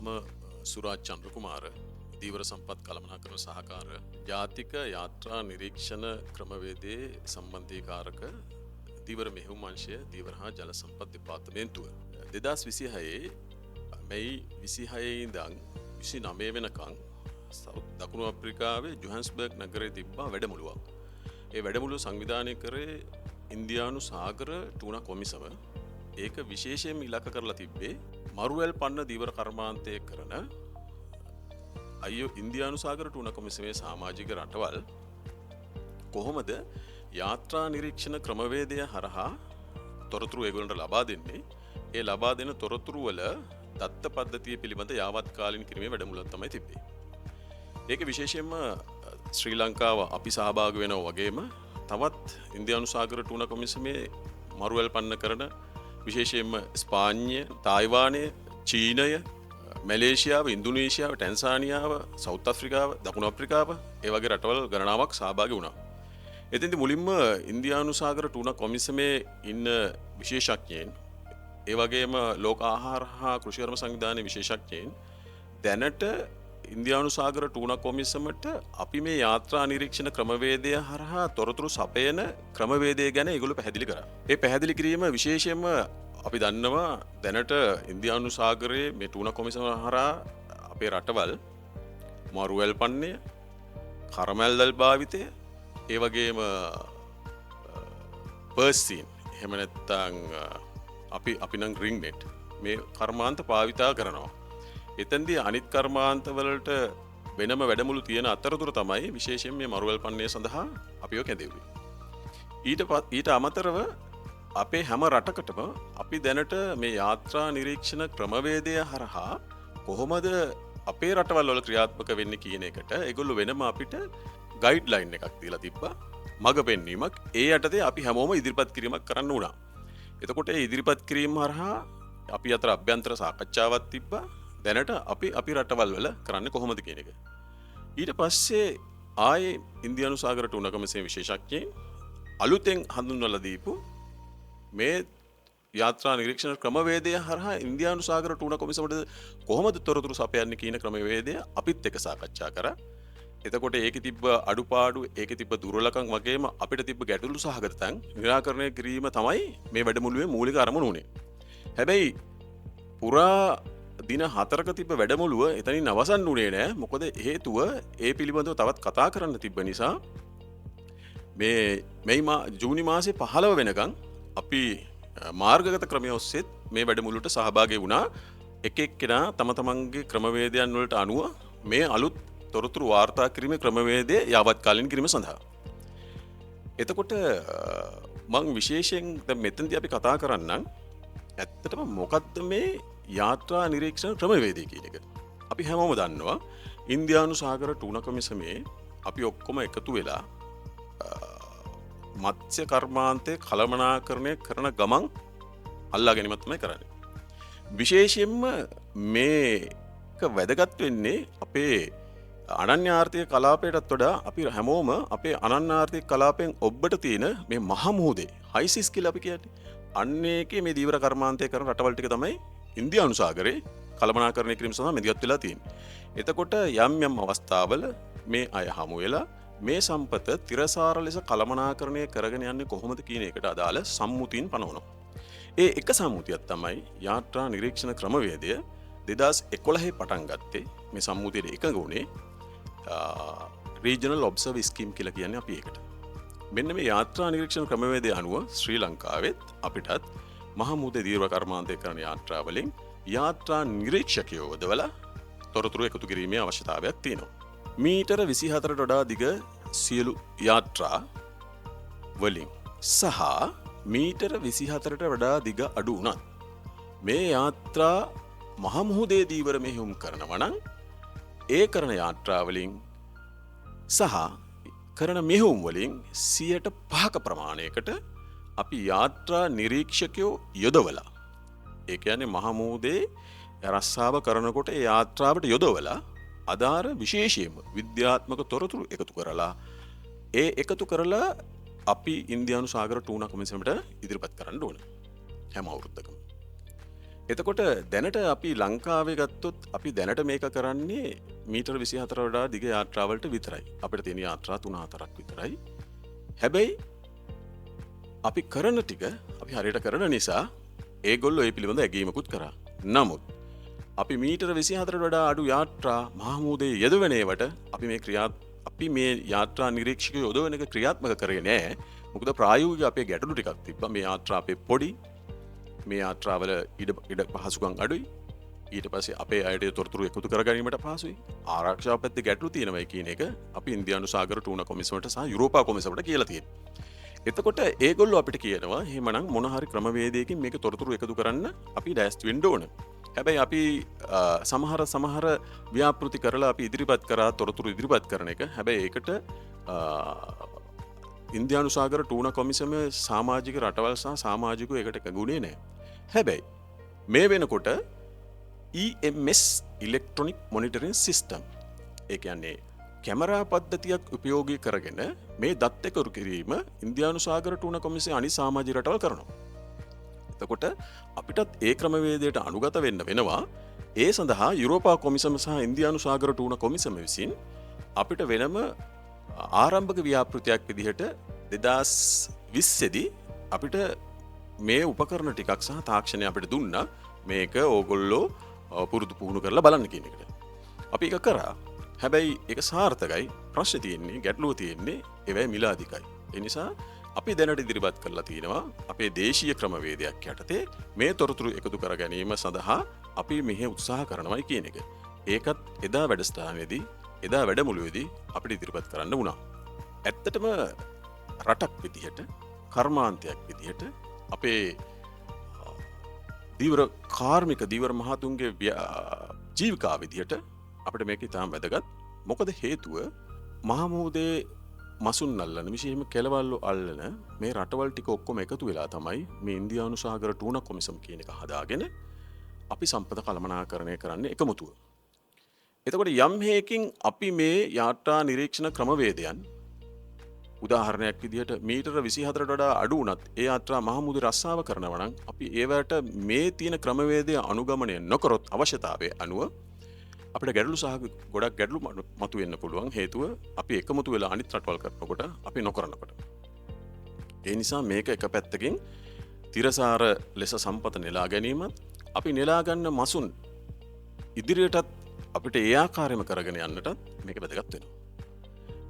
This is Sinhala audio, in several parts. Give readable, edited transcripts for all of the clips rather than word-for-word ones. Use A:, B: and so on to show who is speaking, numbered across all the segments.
A: මම සුරාජ් චන්ද්‍රකුමාර දීවර සම්පත් කළමනාකරන සහකාර ජාතික යාත්‍රා නිරීක්ෂණ ක්‍රමවේදයේ සම්බන්ධීකාරක දීවර මෙහෙයුම් අංශය දීවර හා ජල සම්පත් දෙපාර්තමේන්තුව 2026 මැයි 26 ඉඳන් 29 වෙනකන් දකුණු අප්‍රිකාවේ ජොහන්ස්බර්ග් නගරයේ තිබ්බා වැඩමුළුවක්. ඒ වැඩමුළුව සංවිධානය කරේ ඉන්දියානු සාගර ටූනා කොමිසම. ඒක විශේෂයෙන් ඉලක්ක කරලා තිබ්බේ මරුවැල් පන්න දීවර කර්මාන්තය කරන ඉන්දියානු සාගර ටූනා කොමිසමේ සමාජික රටවල් කොහොමද යාත්‍රා නිරීක්ෂණ ක්‍රමවේදය හරහා තොරතුරු ඒගොල්ලන්ට ලබා දෙන්නේ. ඒ ලබා දෙන තොරතුරු වල දත්ත පද්ධතිය පිළිබඳ යාවත්කාලින කිරීමේ වැඩමුළුවක් තමයි තිබ්බේ. ඒක විශේෂයෙන්ම ශ්‍රී ලංකාව අපි සහභාගී වෙනවා වගේම තවත් ඉන්දියානු සාගර ටූනා කොමිසමේ මරුවැල් පන්න කරන විශේෂයෙන්ම ස්පාඤ්ඤය, තායිවානය, චීනය, මැලේසියාව, ඉන්දුනීසියාව, ටැන්සානියාව, සවුත් අප්‍රිකාව, දකුණු අප්‍රිකාව ඒ වගේ රටවල් ගණනාවක් සහභාගී වුණා. එතෙන්දී මුලින්ම ඉන්දියානු සාගර ටූනා කොමිසමේ ඉන්න විශේෂඥයින් ඒ වගේම ලෝක ආහාර හා කෘෂිකර්ම සංවිධානයේ විශේෂඥයින් දැනට ඉන්දියානු සාගර ටූනා කොමිසමට අපි මේ යාත්‍රා නිරීක්ෂණ ක්‍රමවේදය හරහා තොරතුරු සපයන ක්‍රමවේදය ගැන ඒගොල්ලෝ පැහැදිලි කරා. ඒ පැහැදිලි කිරීම විශේෂයෙන්ම අපි දන්නවා දැනට ඉන්දියානු සාගරයේ මේ ටූනා කොමිසම හරහා අපේ රටවල් මරුවැල් පන්නය, කරමැල්දල් භාවිතය, ඒ වගේම පර්සීන් එහෙම නැත්නම් අපි නම් රින් නෙට් මේ කර්මාන්ත භාවිතා කරනවා. එතෙන්දී අනිත් කර්මාන්තවලට වෙනම වැඩමුළු තියෙන අතරතුර තමයි විශේෂයෙන් මේ මරුවැල් පන්නය සඳහා අපිව කැඳෙව්වේ. ඊට අමතරව අපේ හැම රටකටම අපි දැනට මේ යාත්‍රා නිරීක්ෂණ ක්‍රමවේදය හරහා කොහොමද අපේ රටවල් වල ක්‍රියාත්මක වෙන්නේ කියන එකට ඒගොල්ලෝ වෙනම අපිට ගයිඩ්ලයින් එකක් දීලා තිබ්බා. මඟ පෙන්වීමක්. ඒ යටතේ අපි හැමෝම ඉදිරිපත් කිරීමක් කරන්න උනා. එතකොට ඒ ඉදිරිපත් කිරීම හරහා අපි අතර අභ්‍යන්තර සාකච්ඡාවක් තිබ්බා. දැනට අපි රටවල් වල කරන්නේ කොහොමද කියන එක. ඊට පස්සේ ආයේ ඉන්දියානු සාගර ටූනා කොමිසමේ විශේෂඥයින් අලුතෙන් හඳුන්වලා දීපු මේ යාත්‍රා නිරීක්ෂණ ක්‍රමවේදය හරහා ඉන්දියානු සාගර ටූනා කොමිසමට කොහොමද තොරතුරු සපයන්නේ කියන ක්‍රමවේදය අපිත් එක්ක සාකච්ඡා කරා. එතකොට ඒකේ තිබ්බ අඩුපාඩු, ඒකේ තිබ්බ දුර්වලකම් වගේම අපිට තිබ්බ ගැටලු සහගත තැන් නිරාකරණය කිරීම තමයි මේ වැඩමුළුවේ මූලික අරමුණ උනේ. හැබැයි පුරා දින 4ක තිබ්බ වැඩමුළුව එතනින් අවසන් වුණේ නෑ. මොකද හේතුව ඒ පිළිබඳව තවත් කතා කරන්න තිබ්බ නිසා මේ ජූනි මාසේ 15 වෙනකන් අපි මාර්ගගත ක්‍රමය ඔස්සේ මේ වැඩමුළුවට සහභාගී වුණා. එක එක්කෙනා තම තමන්ගේ ක්‍රමවේදයන් වලට අනුව මේ අලුත් තොරතුරු වාර්තා කිරීමේ ක්‍රමවේදය යාවත්කාලින කිරීම සඳහා. එතකොට මං විශේෂයෙන් දැන් මෙතනදී අපි කතා කරන්නම් ඇත්තටම මොකක්ද මේ යාත්‍රා නිරීක්ෂණ ක්‍රමවේදය කියන එක. අපි හැමෝම දන්නවා ඉන්දියානු සාගර ටූනා කොමිසමේ අපි ඔක්කොම එකතු වෙලා මත්ස්‍ය කර්මාන්තයේ කළමනාකරණය කරන ගමන් අල්ලා ගැනීමක් තමයි කරන්නේ. විශේෂයෙන්ම මේක වැදගත් වෙන්නේ අපේ අනන්‍ය ආර්ථික කලාපයටත් වඩා අපි හැමෝම අපේ අනන්‍ය ආර්ථික කලාපයෙන් ඔබට තියෙන මේ මහමුහුදේ හයිසිස් කියලා අපි කියන්නේ. අන්න ඒකේ මේ දීවර කර්මාන්තය කරන රටවල් ටික තමයි ඉන්දියානු සාගරේ කළමනාකරණය කිරීම සඳහා මෙදිගත් වෙලා තියෙන්නේ. එතකොට යම් අවස්ථාවල මේ අය හමු වෙලා මේ සම්පත තිරසාර ලෙස කළමනාකරණය කරගෙන යන්නේ කොහොමද කියන එකට අදාළ සම්මුතියින් පනවනවා. ඒ එක සම්මුතියක් තමයි යාත්‍රා නිරීක්ෂණ ක්‍රමවේදය 2011 පටන් ගත්තේ. මේ සම්මුතියට එකඟ වුණේ රීජනල් ඔබ්සර්වර් ස්කීම් කියලා කියන්නේ අපි ඒකට. මෙන්න මේ යාත්‍රා නිරීක්ෂණ ක්‍රමවේදය අනුව ශ්‍රී ලංකාවෙත් අපිටත් මහමුහුදේ දීර්ඝ කර්මාන්තය කරන යාත්‍රාවලින් යාත්‍රා නිරීක්ෂකයෝ යොදවලා තොරතුරු එකතු කිරීමේ අවශ්‍යතාවයක් තියෙනවා. මීටර 24ට වඩා දිග සියලු යාත්‍රා වලින් සහ මීටර 24ට වඩා දිග අඩු වුණත් මේ යාත්‍රා මහමුහුදේ දීවර මෙහෙයුම් කරනවා නම් ඒ කරන යාත්‍රාවලින් සහ කරන මෙහෙයුම් වලින් 5% ප්‍රමාණයකට අපි යාත්‍රා නිරීක්ෂකයෝ යොදවලා ඒ කියන්නේ මහමුහුදේ රස්සාව කරනකොට ඒ යාත්‍රාවට යොදවලා අදාර විශේෂයෙන්ම විද්‍යාත්මක තොරතුරු එකතු කරලා ඒ එකතු කරලා අපි ඉන්දියානු සාගර ටූනා කොමිසමට ඉදිරිපත් කරන්න ඕන හැම අවුරුද්දකම. එතකොට දැනට අපි ලංකාවේ ගත්තොත් අපි දැනට මේක කරන්නේ මීටර් 24 වඩා දිග යාත්‍රාවලට විතරයි. අපිට තියෙන යාත්‍රා 3-4ක් විතරයි. හැබැයි අපි කරන ටික අපි හරියට කරන නිසා ඒගොල්ලෝ ඒ පිළිබඳ ඇගීමකුත් කරා. නමුත් අපි මීටර 24ට වඩා අඩු යාත්‍රා මහමුදේ යෙදවෙනේවට අපි මේ යාත්‍රා නිරීක්ෂකයෝ යොදවන එක ක්‍රියාත්මක කරේ නෑ. මොකද ප්‍රායෝගික අපේ ගැටලු ටිකක් තිබ්බා. මේ යාත්‍රා අපේ පොඩි. මේ යාත්‍රාවල ඉඩ පහසුකම් අඩුයි. ඊට පස්සේ අපේ අයට තොරතුරු එකතු කර ගැනීමට පහසුයි. ආරක්ෂාව පැත්තේ ගැටලු තියෙනවා කියන එක අපි ඉන්දියානු සාගර ටූනා කොමිසමට සහ යුරෝපා කොමිසමට කියලා තියෙනවා. එතකොට ඒගොල්ලෝ අපිට කියනවා එහෙමනම් මොන හරි ක්‍රමවේදයකින් මේක තොරතුරු එකතු කරන්න අපි ඩෑස්ට් වෙන්න ඕන. හැබැයි අපි සමහර ව්‍යාපෘති කරලා අපි ඉදිරිපත් කරා තොරතුරු ඉදිරිපත් කරන එක. හැබැයි ඒකට ඉන්දියානු සාගර ටූනා කොමිසම සමාජික රටවල් සහ සමාජිකයෝ ඒකට එකගුණේ නැහැ. හැබැයි මේ වෙනකොට EMS ඉලෙක්ට්‍රොනික් මොනිටරින් සිස්ටම් ඒ කියන්නේ කැමරා පද්ධතියක් උපයෝගී කරගෙන මේ දත් එකතු කිරීම ඉන්දියානු සාගර ටූනා කොමිසම අනිත් සමාජික රටවල් කරනවා. එතකොට අපිටත් ඒ ක්‍රමවේදයට අනුගත වෙන්න වෙනවා. ඒ සඳහා යුරෝපා කොමිසම සහ ඉන්දියානු සාගර ටූනා කොමිසම විසින් අපිට වෙනම ආරම්භක ව්‍යාපෘතියක් විදිහට 2020 දී අපිට මේ උපකරණ ටිකක් සහ තාක්ෂණය අපිට දුන්නා. මේක ඕගොල්ලෝ පුරුදු පුහුණු කරලා බලන්න කියන එකට. අපි ඒක කරා. හැබැයි ඒක සාර්ථකයි. ප්‍රශ්නේ තියෙන්නේ ගැටලුව තියෙන්නේ ඒවැයි මිල අධිකයි. ඒ නිසා අපි දැනට ඉදිරිපත් කරලා තියෙනවා අපේ දේශීය ක්‍රමවේදයක් යටතේ මේ තොරතුරු එකතු කර ගැනීම සඳහා අපි මෙහි උත්සාහ කරනවායි කියන එක. ඒකත් එදා වැඩසටහනේදී එදා වැඩමුළුවේදී අපිට ඉදිරිපත් කරන්න වුණා. ඇත්තටම රටක් විදිහට කර්මාන්තයක් විදිහට අපේ දීවර කාර්මික දීවර මහතුන්ගේ ජීවිකා විදිහට අපිට මේක ඉතාම වැදගත්. මොකද හේතුව මහමුදේ මසුන් අල්ලන විශේෂයෙන්ම කෙළවල්ලු අල්ලන මේ රටවල් ටික ඔක්කොම එකතු වෙලා තමයි මේ ඉන්දියානු සාගර ටූනා කොමිසම කියන එක හදාගෙන අපි සම්පත කළමනාකරණය කරන්නේ එකමුතුව. එතකොට යම් හේකින් අපි මේ යාත්‍රා නිරීක්ෂණ ක්‍රමවේදයන් උදාහරණයක් විදිහට මීටර 24ට වඩා අඩු වුණත් ඒ යාත්‍රා මහමුදේ රස්සාව කරනවා නම් අපි ඒවට මේ තියෙන ක්‍රමවේදය අනුගමනය නොකරොත් අවශ්‍යතාවයේ අනුව අපිට ගැටලු සහ ගොඩක් ගැටලු මතුවෙන්න පුළුවන්. හේතුව අපි එකමුතු වෙලා අනිත් රටවල් කරනකොට අපි නොකරනකොට. ඒ නිසා මේක එක පැත්තකින් තිරසාර ලෙස සම්පත නෙලා ගැනීමත් අපි නෙලා ගන්න මසුන් ඉදිරියටත් අපිට ඒ ආකාරයෙන්ම කරගෙන යන්නටත් මේක වැදගත් වෙනවා.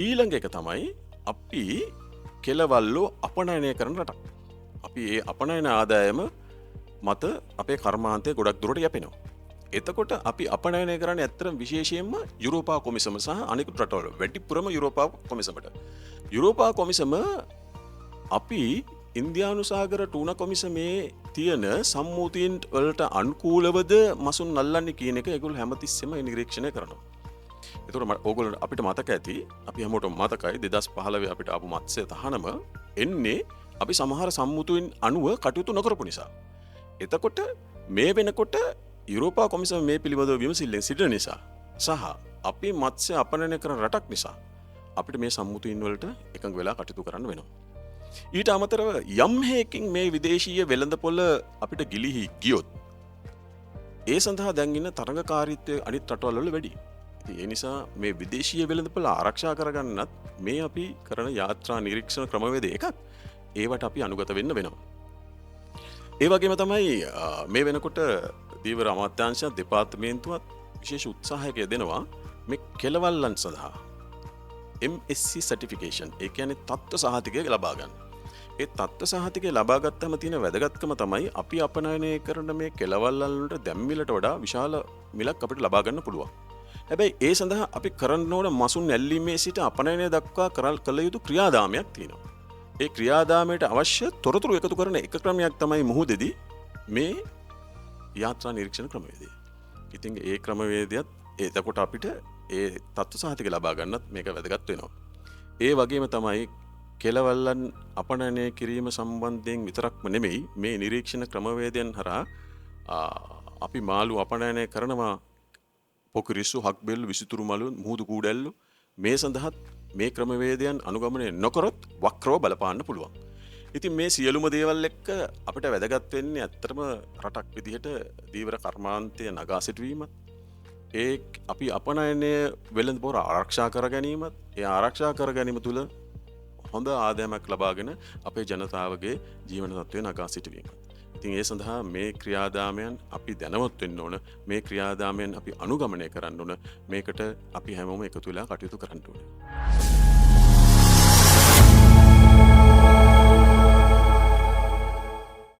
A: ඊළඟ එක තමයි අපි කෙළවල්ලෝ අපනයනය කරන රටක්. අපි ඒ අපනයන ආදායම මත අපේ කර්මාන්තය ගොඩක් දුරට යැපෙනවා. එතකොට අපි අපනයනය කරන්නේ ඇත්තටම විශේෂයෙන්ම යුරෝපා කොමිසම සහ අනිකුත් රටවල වැඩිපුරම යුරෝපා කොමිසමට. යුරෝපා කොමිසම අපි ඉන්දියානු සාගර ටූනා කොමිසමේ තියෙන සම්මුතියන් වලට අනුකූලවද මසුන් අල්ලන්නේ කියන එක ඒගොල්ලෝ හැමතිස්සෙම නිරීක්ෂණය කරනවා. ඒතකොට ඕගොල්ලෝ අපිට මතක ඇති අපි හැමෝටම මතකයි 2015 අපිට ආපු මත්ස්‍ය තහනම එන්නේ අපි සමහර සම්මුතියන් අනුව කටයුතු නොකරපු නිසා. එතකොට මේ වෙනකොට යුරෝපා කොමිසම මේ පිළිබඳව විමසිල්ලෙන් සිටින නිසා සහ අපි මත්ස්‍ය අපනයනය කරන රටක් නිසා අපිට මේ සම්මුතියන් වලට එකඟ වෙලා කටයුතු කරන්න වෙනවා. ඊට අමතරව යම් හේකින් මේ විදේශීය වෙළඳපොළ අපිට ගිලිහි ගියොත් ඒ සඳහා දැන් ඉන්න තරඟකාරීත්වය අනිත් රටවල් වල වැඩි. ඒ නිසා මේ විදේශීය වෙළඳපොළ ආරක්ෂා කරගන්නත් මේ අපි කරන යාත්‍රා නිරීක්ෂණ ක්‍රමවේද එකක්. ඒවට අපි අනුගත වෙන්න වෙනවා. ඒ වගේම තමයි මේ වෙනකොට දීවර අමාත්‍යාංශ දෙපාර්තමේන්තුවත් විශේෂ උත්සාහයක් දෙනවා මේ කෙළවල්ලන් සඳහා MSc certification ඒ කියන්නේ තත්ත්ව සහතිකය ලබා ගන්න. ඒ තත්ත්ව සහතිකය ලබා ගත්තම තියෙන වැදගත්කම තමයි අපි අපනයනය කරන මේ කෙළවල්ලන් වලට දැම්මිලට වඩා විශාල මිලක් අපිට ලබා ගන්න පුළුවන්. හැබැයි ඒ සඳහා අපි කරන්න ඕන මසුන් ඇල්ලීමේ සිට අපනයනය දක්වා කළ යුතු ක්‍රියාදාමයක් තියෙනවා. ඒ ක්‍රියාදාමයට අවශ්‍ය තොරතුරු එකතු කරන එක ක්‍රමයක් තමයි මුහුදේදී මේ යාත්‍රා නිරීක්ෂණ ක්‍රමවේදය. ඉතින් ඒ ක්‍රමවේදයත් එතකොට අපිට ඒ තත්ත්ව සහතික ලබා ගන්නත් මේක වැදගත් වෙනවා. ඒ වගේම තමයි කෙළවල්ලන් අපනයනය කිරීම සම්බන්ධයෙන් විතරක්ම නෙමෙයි මේ නිරීක්ෂණ ක්‍රමවේදයන් හරහා අපි මාළු අපනයනය කරනවා පොකිරිස්සු හක්බෙල්ලු විසිතුරු මලු මුහුදු කූඩැල්ලු මේ සඳහා මේ ක්‍රමවේදයන් අනුගමනය නොකරොත් වක්‍රව බලපාන්න පුළුවන්. ඉතින් මේ සියලුම දේවල් එක්ක අපිට වැදගත් වෙන්නේ ඇත්තටම රටක් විදිහට දීවර කර්මාන්තය නගා සිටුවීමත් ඒ අපි අපනයනය වෙළඳ පොර ආරක්ෂා කර ගැනීමත් ඒ ආරක්ෂා කර ගැනීම තුළ හොඳ ආදායමක් ලබාගෙන අපේ ජනතාවගේ ජීවන තත්ත්වය නගා සිටුවීම. ඉතින් ඒ සඳහා මේ ක්‍රියාදාමයන් අපි දැනවත් වෙන්න ඕන. මේ ක්‍රියාදාමයන් අපි අනුගමනය කරන්න ඕන. මේකට අපි හැමෝම එකතු වෙලා කටයුතු කරන්න ඕනේ.